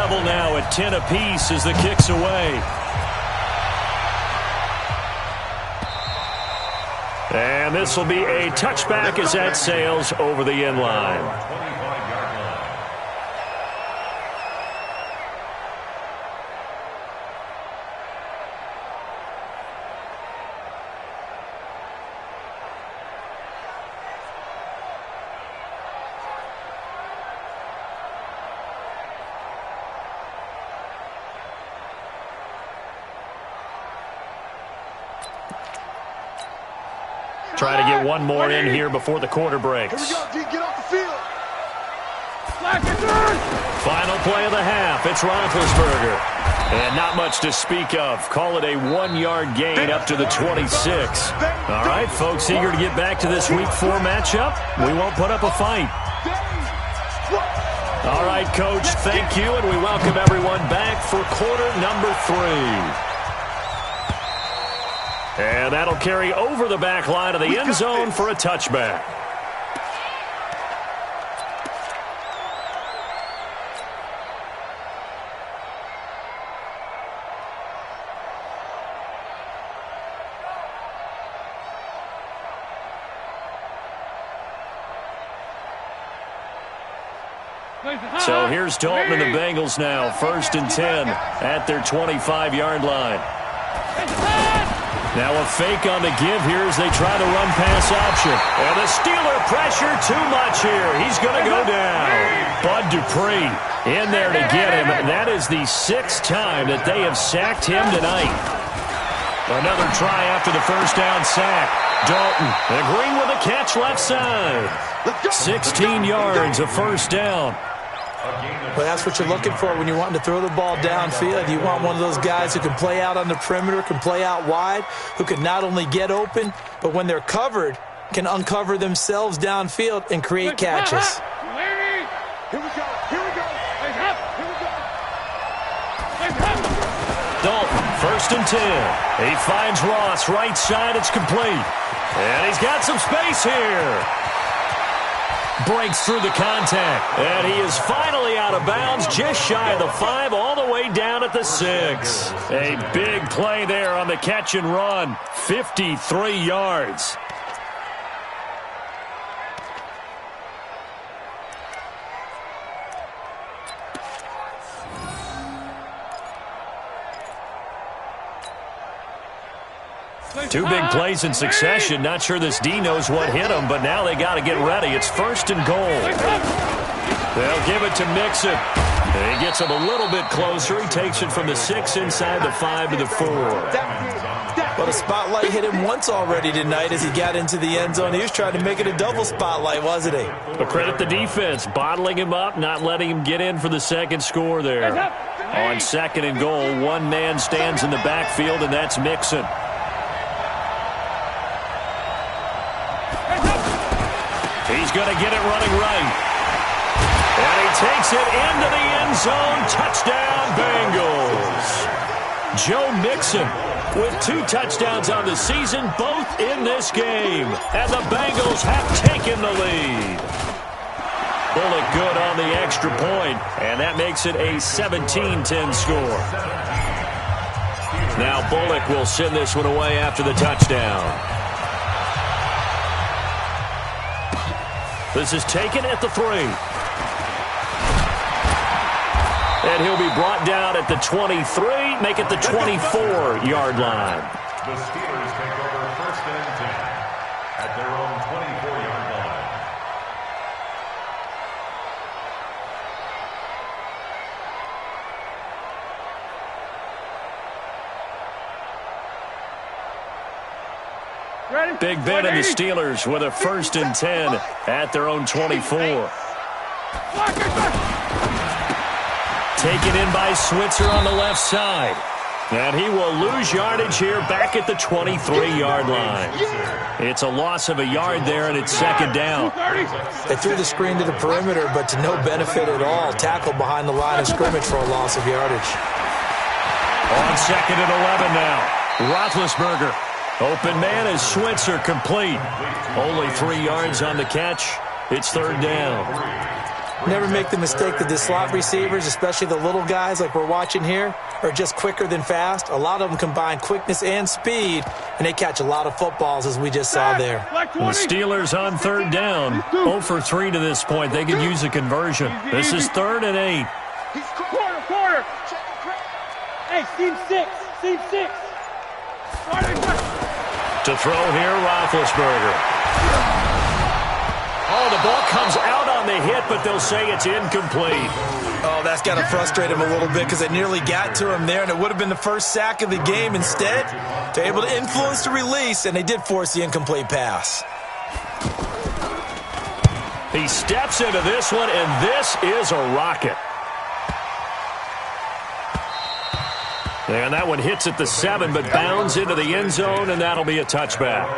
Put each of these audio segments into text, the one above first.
level now at 10 apiece as the kick's away. And this will be a touchback as that sails over the end line. Try to get one more in here before the quarter breaks. Here we go, D. Get off the field. Final play of the half. It's Roethlisberger. And not much to speak of. Call it a 1-yard gain up to the 26. All right, folks, eager to get back to this Week 4 matchup? We won't put up a fight. All right, Coach, thank you, and we welcome everyone back for quarter number 3. And that'll carry over the back line of the end zone for a touchback. So here's Dalton and the Bengals now, 1st and 10 at their 25-yard line. Now a fake on the give here as they try to run pass option. And the Steeler pressure too much here. He's going to go down. Bud Dupree in there to get him. That is the 6th time that they have sacked him tonight. Another try after the first down sack. Dalton agreeing with a catch left side. 16 yards, a first down. Well, that's what you're looking for when you're wanting to throw the ball downfield. You want one of those guys who can play out on the perimeter, can play out wide, who can not only get open, but when they're covered, can uncover themselves downfield and create catches. Here we go. Dalton, 1st and 10. He finds Ross, right side, it's complete. And he's got some space here. Breaks through the contact. And he is finally out of bounds, just shy of the 5, all the way down at the 6. A big play there on the catch and run. 53 yards. Two big plays in succession. Not sure this D knows what hit him, but now they got to get ready. It's 1st and goal. They'll give it to Mixon. He gets him a little bit closer. He takes it from the 6 inside the 5 to the 4. Well, the spotlight hit him once already tonight as he got into the end zone. He was trying to make it a double spotlight, wasn't he? But credit the defense, bottling him up, not letting him get in for the second score there. On 2nd and goal, one man stands in the backfield, and that's Mixon. He's going to get it running right. And he takes it into the end zone. Touchdown, Bengals. Joe Mixon with 2 touchdowns on the season, both in this game. And the Bengals have taken the lead. Bullock good on the extra point, and that makes it a 17-10 score. Now Bullock will send this one away after the touchdown. This is taken at the 3. And he'll be brought down at the 23, make it the 24-yard line. The Steelers take over 1st and 10 at their own 24-yard line. Big Ben and the Steelers with a 1st and 10 at their own 24. Taken in by Switzer on the left side. And he will lose yardage here back at the 23-yard line. It's a loss of a yard there, and it's 2nd down. They threw the screen to the perimeter, but to no benefit at all. Tackled behind the line of scrimmage for a loss of yardage. On 2nd and 11 now. Roethlisberger. Open man is Switzer, complete. Only 3 yards on the catch. It's 3rd down. Never make the mistake that the slot receivers, especially the little guys like we're watching here, are just quicker than fast. A lot of them combine quickness and speed, and they catch a lot of footballs, as we just saw there. The Steelers on third down, 0 for 3 to this point. They could use a conversion. This is 3rd and 8. Quarter. Hey, seam 6. To throw here, Roethlisberger. Oh, the ball comes out on the hit, but they'll say it's incomplete. Oh, that's got to frustrate him a little bit because it nearly got to him there, and it would have been the first sack of the game. Instead, they're able to influence the release, and they did force the incomplete pass. He steps into this one, and this is a rocket. And that one hits at the 7, but bounds into the end zone, and that'll be a touchback.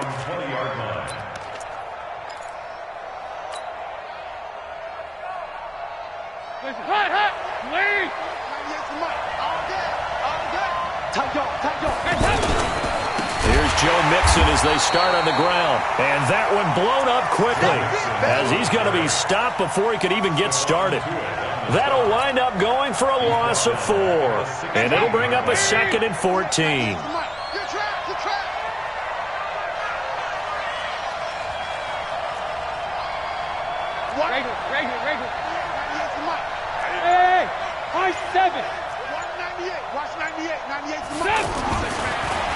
Here's Joe Mixon as they start on the ground. And that one blown up quickly as he's going to be stopped before he could even get started. That'll wind up going for a loss of 4. And it'll bring up a 2nd and 14. Regular. Hey, high 7. Watch 98.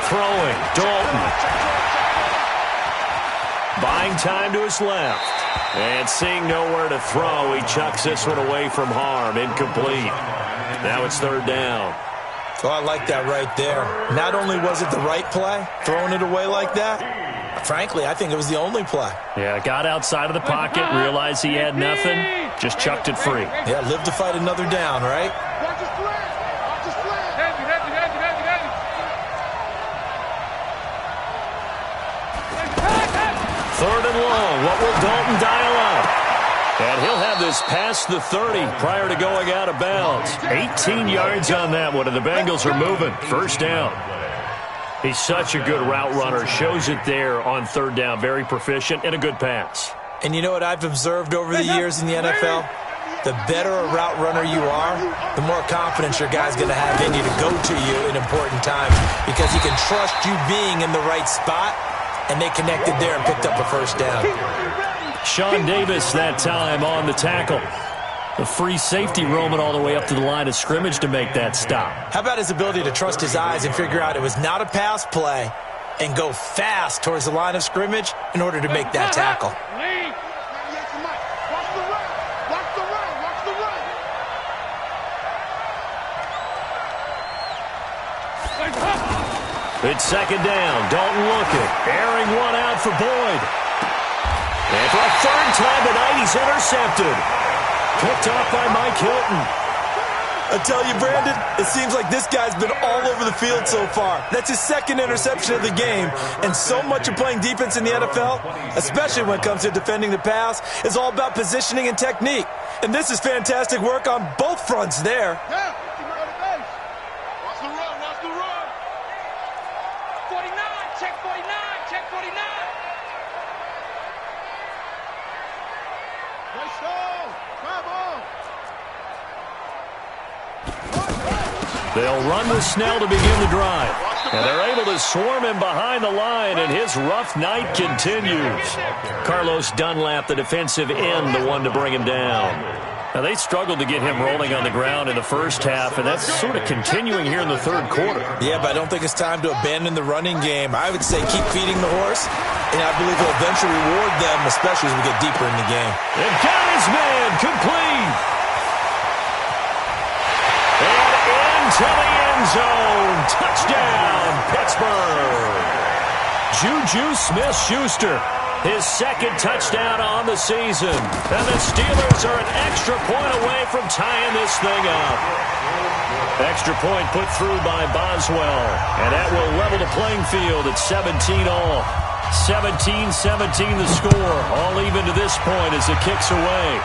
Throwing, Dalton. Buying time to his left. And seeing nowhere to throw, he chucks this one away from harm. Incomplete. Now it's 3rd down. Oh, I like that right there. Not only was it the right play, throwing it away like that, frankly, I think it was the only play. Yeah, got outside of the pocket, realized he had nothing, just chucked it free. Yeah, live to fight another down, right? Watch his flag. Third and long. What will Dalton dial up? And he'll have this past the 30 prior to going out of bounds. 18 yards on that one, and the Bengals are moving. 1st down. He's such a good route runner. Shows it there on 3rd down. Very proficient and a good pass. And you know what I've observed over the years in the NFL? The better a route runner you are, the more confidence your guy's going to have in you to go to you in important times because he can trust you being in the right spot, and they connected there and picked up a 1st down. Sean Davis that time on the tackle. The free safety roaming all the way up to the line of scrimmage to make that stop. How about his ability to trust his eyes and figure out it was not a pass play and go fast towards the line of scrimmage in order to make that tackle? It's 2nd down. Dalton looking. Airing one out for Boyd. And for a 3rd time tonight, he's intercepted. Picked off by Mike Hilton. I tell you, Brandon, it seems like this guy's been all over the field so far. That's his 2nd interception of the game. And so much of playing defense in the NFL, especially when it comes to defending the pass, is all about positioning and technique. And this is fantastic work on both fronts there. Yeah. Watch the run. 49, check 49. Nice throw. Come on. They'll run with Snell to begin the drive. And they're able to swarm him behind the line, and his rough night continues. Carlos Dunlap, the defensive end, the one to bring him down. Now, they struggled to get him rolling on the ground in the 1st half, and that's sort of continuing here in the 3rd quarter. Yeah, but I don't think it's time to abandon the running game. I would say keep feeding the horse, and I believe he'll eventually reward them, especially as we get deeper in the game. And got his man complete. And into the end zone. Touchdown, Pittsburgh. Juju Smith-Schuster. His 2nd touchdown on the season. And the Steelers are an extra point away from tying this thing up. Extra point put through by Boswell. And that will level the playing field at 17 all. 17-17 the score. All even to this point as it kicks away.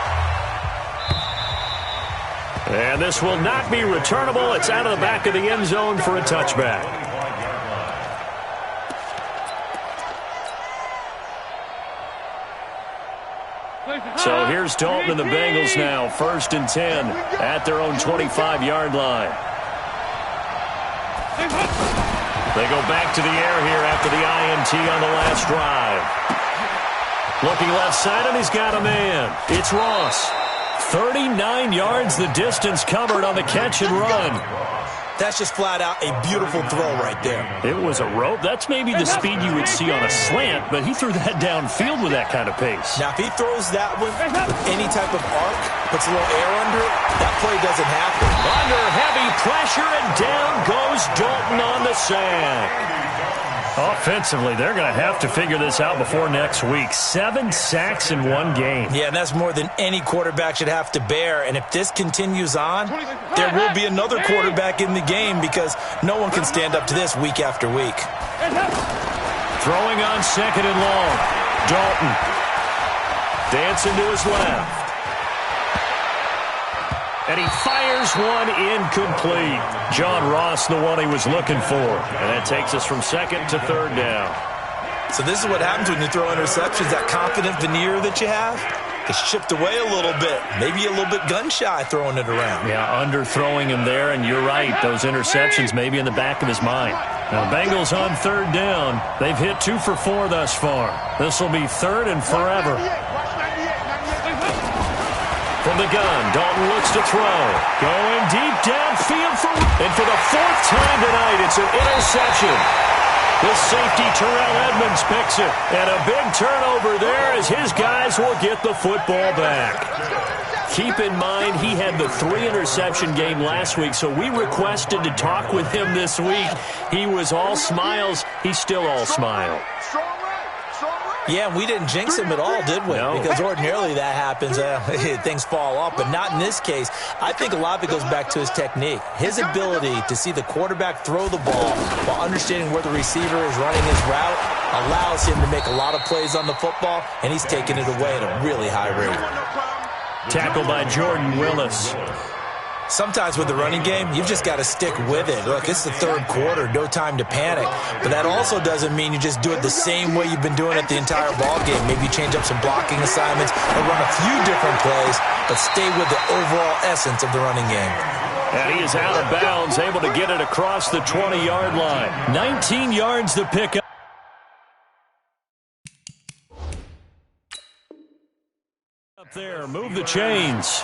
And this will not be returnable. It's out of the back of the end zone for a touchback. So here's Dalton and the Bengals now, 1st and 10 at their own 25-yard line. They go back to the air here after the INT on the last drive. Looking left side, and he's got a man. It's Ross. 39 yards the distance covered on the catch and run. That's just flat out a beautiful throw right there. It was a rope. That's maybe the speed you would see on a slant, but he threw that downfield with that kind of pace. Now, if he throws that one with any type of arc, puts a little air under it, that play doesn't happen. Under heavy pressure, and down goes Dalton on the sack. Offensively, they're going to have to figure this out before next week. 7 sacks in one game. Yeah, and that's more than any quarterback should have to bear. And if this continues on, there will be another quarterback in the game because no one can stand up to this week after week. Throwing on 2nd and long. Dalton. Dancing to his left. And he fires one incomplete. John Ross, the one he was looking for. And that takes us from 2nd to 3rd down. So this is what happens when you throw interceptions. That confident veneer that you have gets chipped away a little bit. Maybe a little bit gun-shy throwing it around. Yeah, underthrowing him there, and you're right. Those interceptions may be in the back of his mind. Now, Bengals on 3rd down. They've hit 2 for 4 thus far. This will be 3rd and forever. From the gun, Dalton looks to throw. Going deep downfield and for the 4th time tonight, it's an interception. The safety, Terrell Edmonds, picks it. And a big turnover there as his guys will get the football back. Keep in mind, he had the 3-interception game last week, so we requested to talk with him this week. He was all smiles. He's still all smile. Yeah, we didn't jinx him at all, did we? No. Because ordinarily that happens. Things fall off, but not in this case. I think a lot of it goes back to his technique. His ability to see the quarterback throw the ball while understanding where the receiver is running his route allows him to make a lot of plays on the football, and he's taking it away at a really high rate. Tackled by Jordan Willis. Sometimes with the running game, you've just got to stick with it. Look, it's the 3rd quarter, no time to panic. But that also doesn't mean you just do it the same way you've been doing it the entire ball game. Maybe change up some blocking assignments or run a few different plays, but stay with the overall essence of the running game. And he is out of bounds, able to get it across the 20-yard line. 19 yards to pick up. There, move the chains.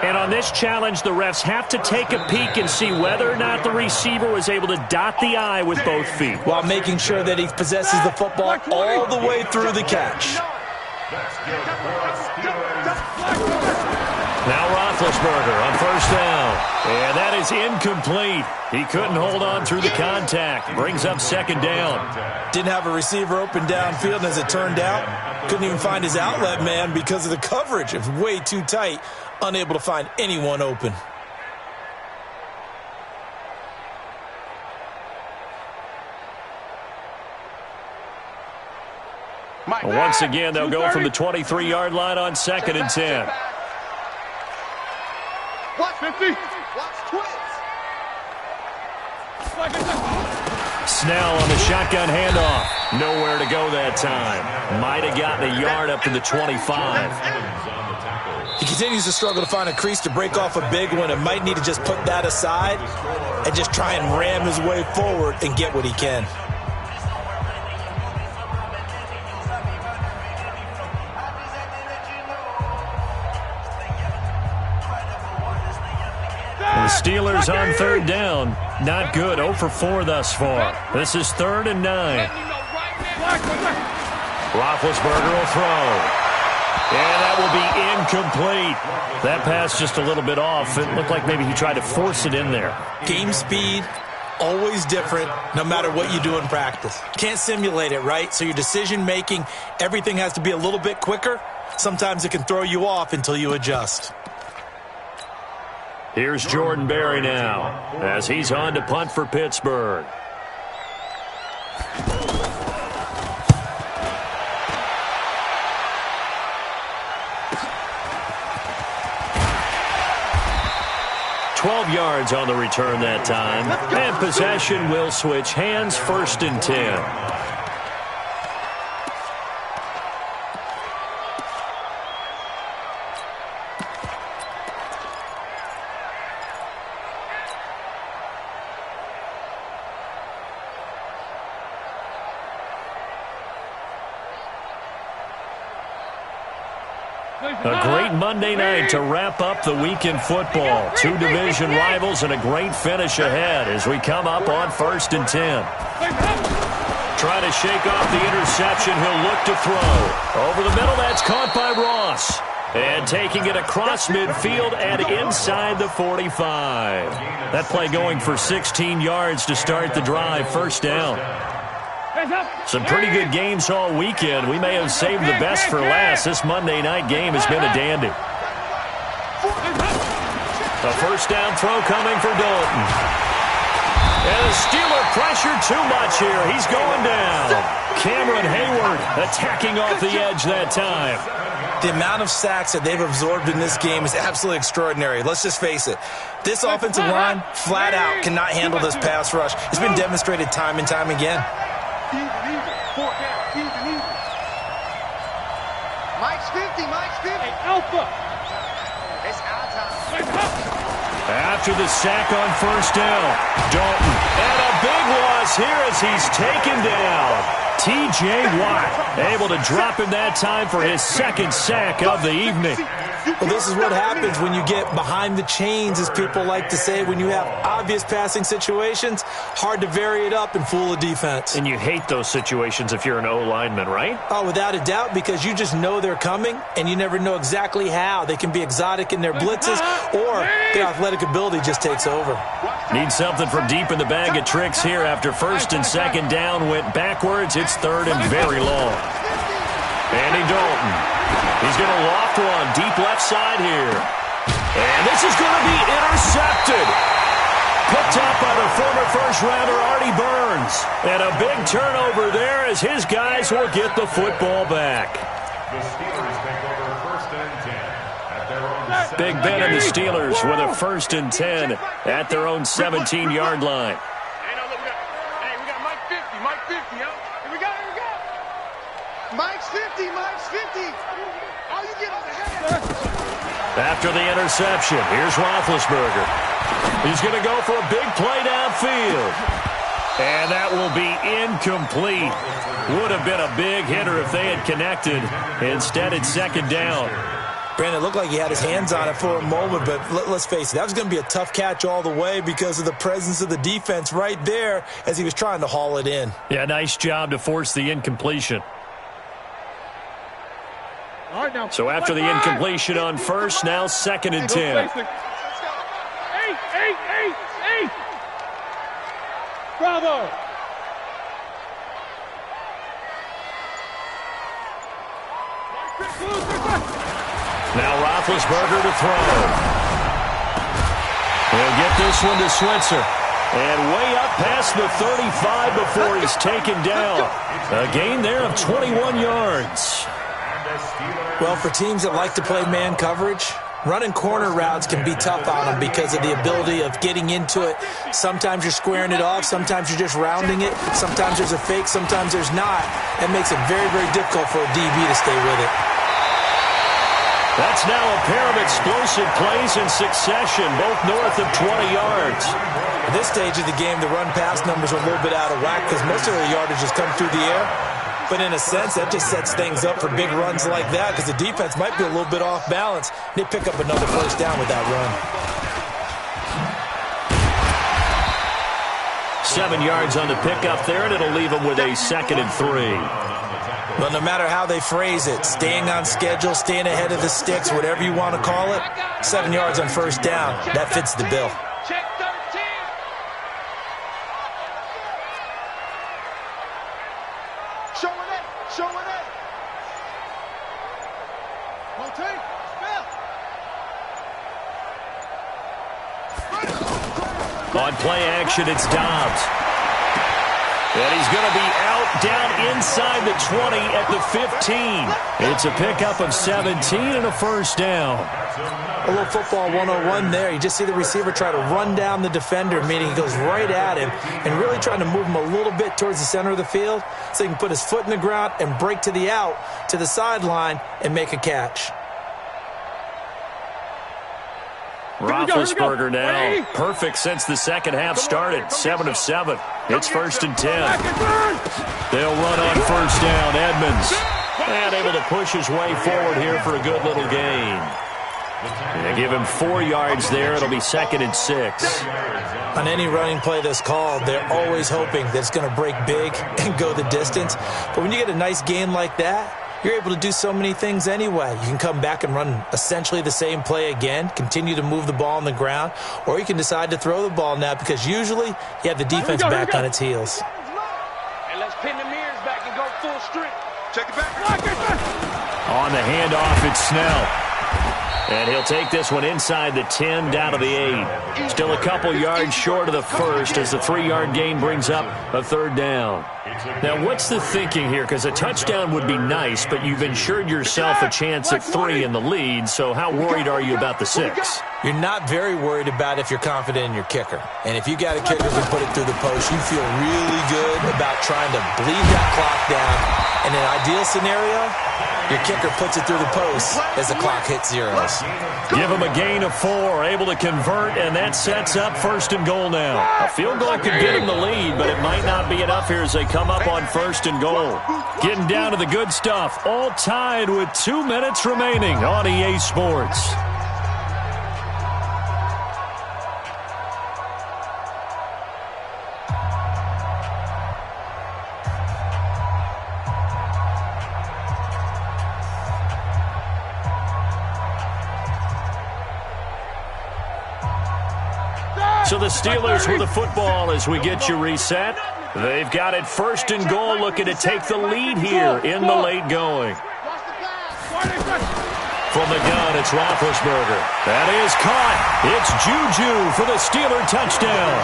And on this challenge, the refs have to take a peek and see whether or not the receiver was able to dot the I with both feet. While making sure that he possesses the football all the way through the catch. Now Roethlisberger on 1st down. And that is incomplete. He couldn't hold on through the contact. Brings up 2nd down. Didn't have a receiver open downfield, and as it turned out, couldn't even find his outlet man because of the coverage. It was way too tight, unable to find anyone open. Once again, they'll go from the 23-yard line on 2nd and 10. Watch 50. Watch twins. Snell on the shotgun handoff. Nowhere to go that time. Might have gotten a yard up to the 25. He continues to struggle to find a crease to break off a big one and might need to just put that aside and just try and ram his way forward and get what he can. The Steelers on 3rd down. Not good. 0 for 4 thus far. This is 3rd and 9. Roethlisberger will throw. And that will be incomplete. That pass just a little bit off. It looked like maybe he tried to force it in there. Game speed, always different, no matter what you do in practice. Can't simulate it, right? So your decision-making, everything has to be a little bit quicker. Sometimes it can throw you off until you adjust. Here's Jordan Berry now as he's on to punt for Pittsburgh. "12 yards on the return that time. And possession will switch hands, 1st and 10. A great Monday night to wrap up the week in football. Two division rivals and a great finish ahead as we come up on 1st and 10. Trying to shake off the interception. He'll look to throw. Over the middle, that's caught by Ross. And taking it across midfield and inside the 45. That play going for 16 yards to start the drive. 1st down. Some pretty good games all weekend. We may have saved the best for last. This Monday night game has been a dandy. A 1st down throw coming for Dalton. And the Steeler pressure too much here. He's going down. Cameron Hayward attacking off the edge that time. The amount of sacks that they've absorbed in this game is absolutely extraordinary. Let's just face it. This offensive line, flat out, cannot handle this pass rush. It's been demonstrated time and time again. Mike's 50, Mike's 50. Hey, Alpha. It's our time. After the sack on 1st down, Dalton. And a big loss here as he's taken down. T.J. Watt able to drop him that time for his 2nd sack of the evening. Well, this is what happens when you get behind the chains, as people like to say. When you have obvious passing situations, hard to vary it up and fool a defense. And you hate those situations if you're an O-lineman, right? Oh, without a doubt, because you just know they're coming, and you never know exactly how. They can be exotic in their blitzes, or their athletic ability just takes over. Need something from deep in the bag of tricks here after 1st and 2nd down went backwards. It's 3rd and very long. Andy Dalton. He's going to loft one deep left side here. And this is going to be intercepted. Picked up by the former first-rounder Artie Burns. And a big turnover there as his guys will get the football back. The Steelers take over 1st and 10 at their own Big Ben and the Steelers with a 1st and 10 at their own 17-yard line. Hey, we got Mike 50, Mike 50, yo. Here we go, here we go. Mike's 50, Mike's 50. All you get on the head. After the interception, here's Roethlisberger. He's going to go for a big play downfield. And that will be incomplete. Would have been a big hitter if they had connected. Instead, it's 2nd down. Brandon, it looked like he had his hands on it for a moment, but let's face it, that was going to be a tough catch all the way because of the presence of the defense right there as he was trying to haul it in. Yeah, nice job to force the incompletion. All right, now. So after the incompletion on 1st, now 2nd and 10. Hey! Bravo! Now Roethlisberger to throw. He'll get this one to Switzer. And way up past the 35 before he's taken down. A gain there of 21 yards. Well, for teams that like to play man coverage, running corner routes can be tough on them because of the ability of getting into it. Sometimes you're squaring it off. Sometimes you're just rounding it. Sometimes there's a fake. Sometimes there's not. That makes it very, very difficult for a DB to stay with it. That's now a pair of explosive plays in succession, both north of 20 yards. At this stage of the game, the run-pass numbers are a little bit out of whack because most of the yardage has come through the air. But in a sense, that just sets things up for big runs like that because the defense might be a little bit off balance. They pick up another 1st down with that run. 7 yards on the pickup there, and it'll leave them with a 2nd and 3. Well, no matter how they phrase it, staying on schedule, staying ahead of the sticks, whatever you want to call it, 7 yards on 1st down, that fits the bill. Check 13. Show it. Rotate. Spell. On play action, it's Dobbs. And he's going to be out down inside the 20 at the 15. It's a pickup of 17 and a 1st down. A little football 101 there. You just see the receiver try to run down the defender, meaning he goes right at him and really trying to move him a little bit towards the center of the field so he can put his foot in the ground and break to the out, to the sideline, and make a catch. Roethlisberger now, perfect since the second half started, 7 of 7. It's 1st and 10. They'll run on 1st down, Edmonds. And able to push his way forward here for a good little gain. They give him 4 yards there. It'll be 2nd and 6. On any running play that's called, they're always hoping that it's going to break big and go the distance. But when you get a nice gain like that, you're able to do so many things anyway. You can come back and run essentially the same play again, continue to move the ball on the ground, or you can decide to throw the ball now because usually you have the defense back on its heels. And let's pin the mirrors back and go full strength. Check it back. On the handoff, it's Snell. And he'll take this one inside the 10, down to the 8. Still a couple yards short of the first as the 3-yard gain brings up a 3rd down. Now, what's the thinking here? Because a touchdown would be nice, but you've ensured yourself a chance at 3 in the lead, so how worried are you about the 6? You're not very worried about if you're confident in your kicker. And if you got a kicker who put it through the post, you feel really good about trying to bleed that clock down. In an ideal scenario, your kicker puts it through the post as the clock hits zeros. Give him a gain of 4, able to convert, and that sets up 1st and goal now. A field goal could get him the lead, but it might not be enough here as they come up on 1st and goal. Getting down to the good stuff, all tied with 2 minutes remaining on EA Sports. So the Steelers with the football as we get you reset. They've got it 1st and goal, looking to take the lead here in the late going. From the gun, it's Roethlisberger. That is caught. It's Juju for the Steeler touchdown.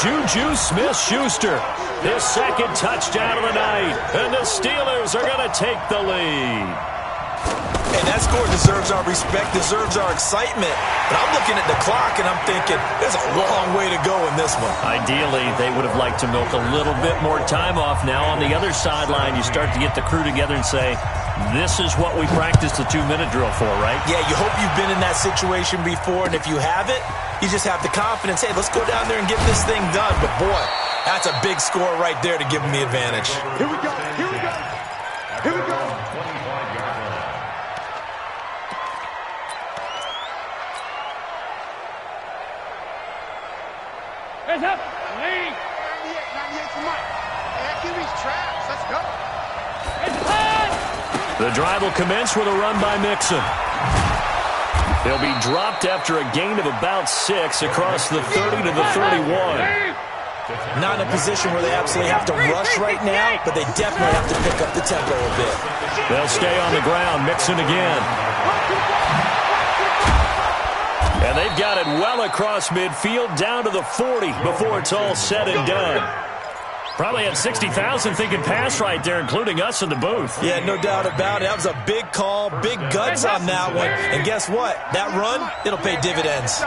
Juju Smith-Schuster, his 2nd touchdown of the night. And the Steelers are going to take the lead. And that score deserves our respect, deserves our excitement. But I'm looking at the clock, and I'm thinking, there's a long way to go in this one. Ideally, they would have liked to milk a little bit more time off. Now, on the other sideline, you start to get the crew together and say, this is what we practiced the 2-minute drill for, right? Yeah, you hope you've been in that situation before, and if you haven't, you just have the confidence, hey, let's go down there and get this thing done. But, boy, that's a big score right there to give them the advantage. Here we go. Here we go. Here we go. Heads up. Lead. 98 for Mike. Hey, QB's trash. Let's go. It's hot. The drive will commence with a run by Mixon. He'll be dropped after a gain of about 6 across the 30 to the 31. Not in a position where they absolutely have to rush right now, but they definitely have to pick up the tempo a bit. They'll stay on the ground. Mixon again. And they've got it well across midfield, down to the 40 before it's all said and done. Probably had 60,000 thinking pass right there, including us in the booth. Yeah, no doubt about it. That was a big call, big guts on that one. And guess what? That run, it'll pay dividends.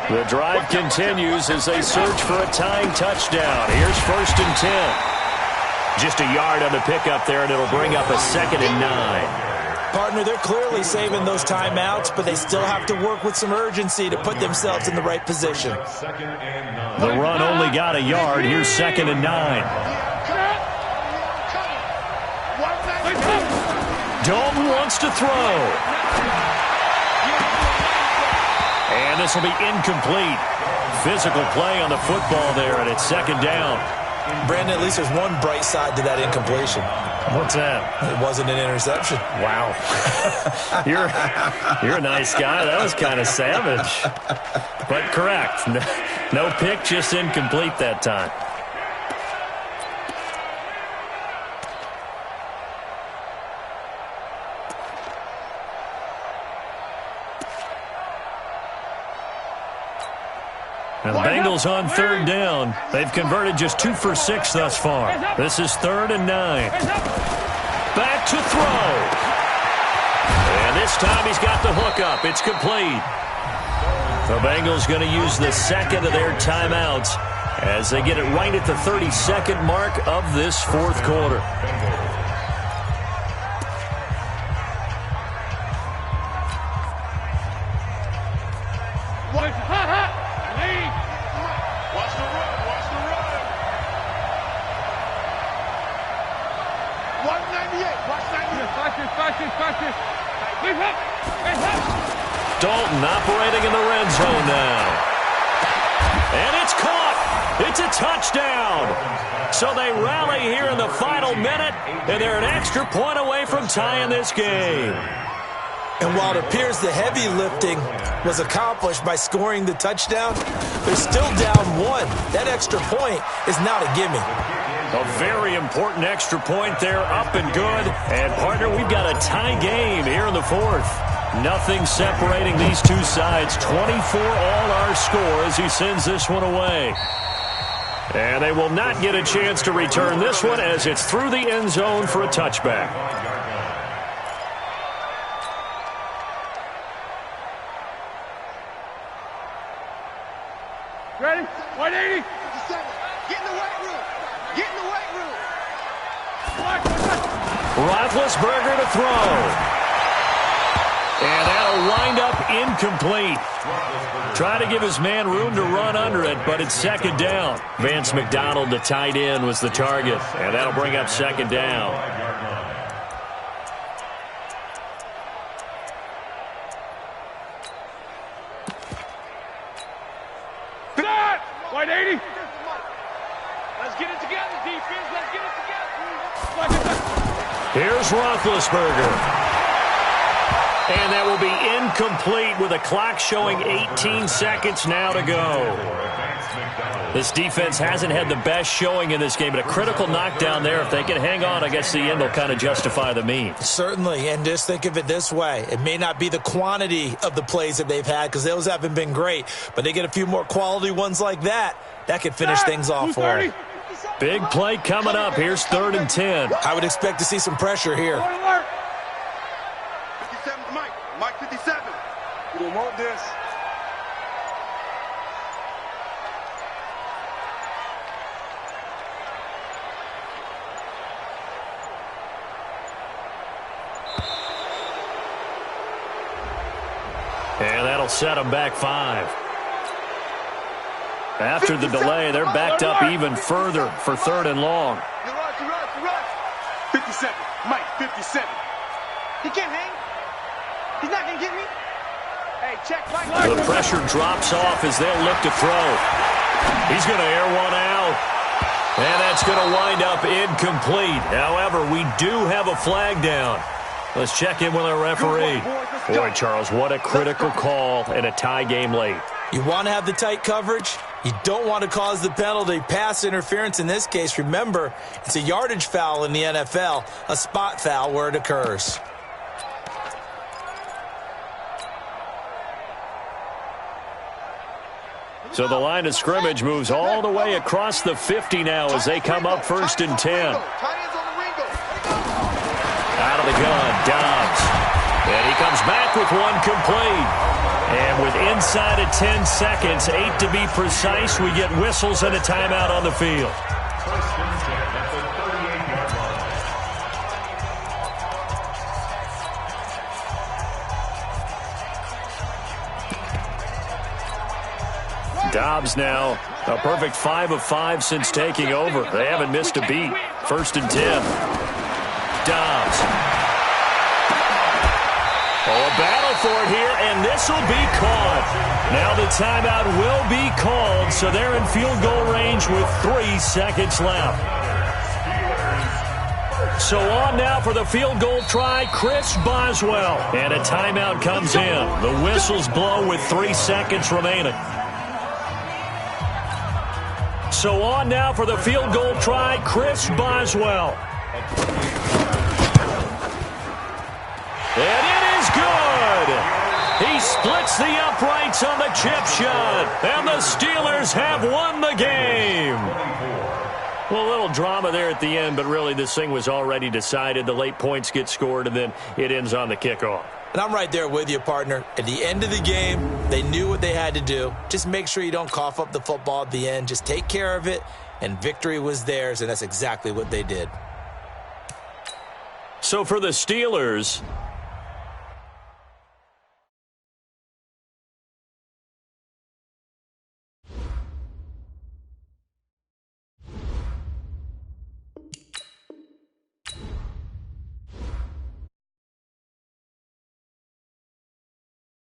The drive continues as they search for a tying touchdown. Here's 1st and 10. Just a yard on the pickup there, and it'll bring up a 2nd and 9. Partner, they're clearly saving those timeouts, but they still have to work with some urgency to put themselves in the right position. The run only got a yard. Here's 2nd and 9. Dalton wants to throw. And this will be incomplete. Physical play on the football there, and it's 2nd down. Brandon, at least there's one bright side to that incompletion. What's that? It wasn't an interception. Wow. You're a nice guy. That was kind of savage. But correct. No pick, just incomplete that time. Now the Bengals on 3rd down. They've converted just 2 for 6 thus far. This is 3rd and 9. Back to throw. And this time he's got the hook up. It's complete. The Bengals going to use the 2nd of their timeouts as they get it right at the 32nd mark of this 4th quarter. Dalton operating in the red zone now. And it's caught. It's a touchdown. So they rally here in the final minute, and they're an extra point away from tying this game. And while it appears the heavy lifting was accomplished by scoring the touchdown, they're still down one. That extra point is not a gimme. A very important extra point there, up and good. And, partner, we've got a tie game here in the fourth. Nothing separating these two sides. 24 all our score as he sends this one away. And they will not get a chance to return this one as it's through the end zone for a touchback. Ready? 180. Get in the weight room. Get in the weight room. Roethlisberger to throw. And that'll wind up incomplete. Try to give his man room to run under it, but it's second down. Vance McDonald, the tight end, was the target. And that'll bring up second down. Stop! 180. Let's get it together, defense. Let's get it together. Here's Roethlisberger. And that will be incomplete with a clock showing 18 seconds now to go. This defense hasn't had the best showing in this game, but a critical knockdown there. If they can hang on, I guess the end will kind of justify the means. Certainly, and just think of it this way. It may not be the quantity of the plays that they've had because those haven't been great, but they get a few more quality ones like that. That could finish things off for them. Big play coming up. Here's 3rd and 10. I would expect to see some pressure here. 57's Mike. Mike 57. We don't want this. And that'll set them back 5. After the delay, they're backed up even further for 3rd and long. You rush. 57. Mike, 57. He can't hang. He's not going to get me. Hey, check Mike. The pressure drops off as they'll look to throw. He's going to air one out. And that's going to wind up incomplete. However, we do have a flag down. Let's check in with our referee. Boy, Charles, what a critical call in a tie game late. You want to have the tight coverage. You don't want to cause the penalty. Pass interference in this case. Remember, it's a yardage foul in the NFL, a spot foul where it occurs. So the line of scrimmage moves all the way across the 50 now as they come up 1st and 10. Out of the gun, Dobbs. And he comes back with one complete. And with inside of 10 seconds, 8 to be precise, we get whistles and a timeout on the field. 1st and 10 at the 38-yard line. Dobbs now a perfect 5 of 5 since taking over. They haven't missed a beat. 1st and 10. Dobbs. Oh, a battle for it here, and this will be caught. Now the timeout will be called, so they're in field goal range with 3 seconds left. So on now for the field goal try, Chris Boswell. And a timeout comes in. The whistles blow with 3 seconds remaining. So on now for the field goal try, Chris Boswell. And it is good. He splits the uprights on the chip shot. And the Steelers have won the game. Well, a little drama there at the end, but really this thing was already decided. The late points get scored, and then it ends on the kickoff. And I'm right there with you, partner. At the end of the game, they knew what they had to do. Just make sure you don't cough up the football at the end. Just take care of it, and victory was theirs, and that's exactly what they did. So for the Steelers,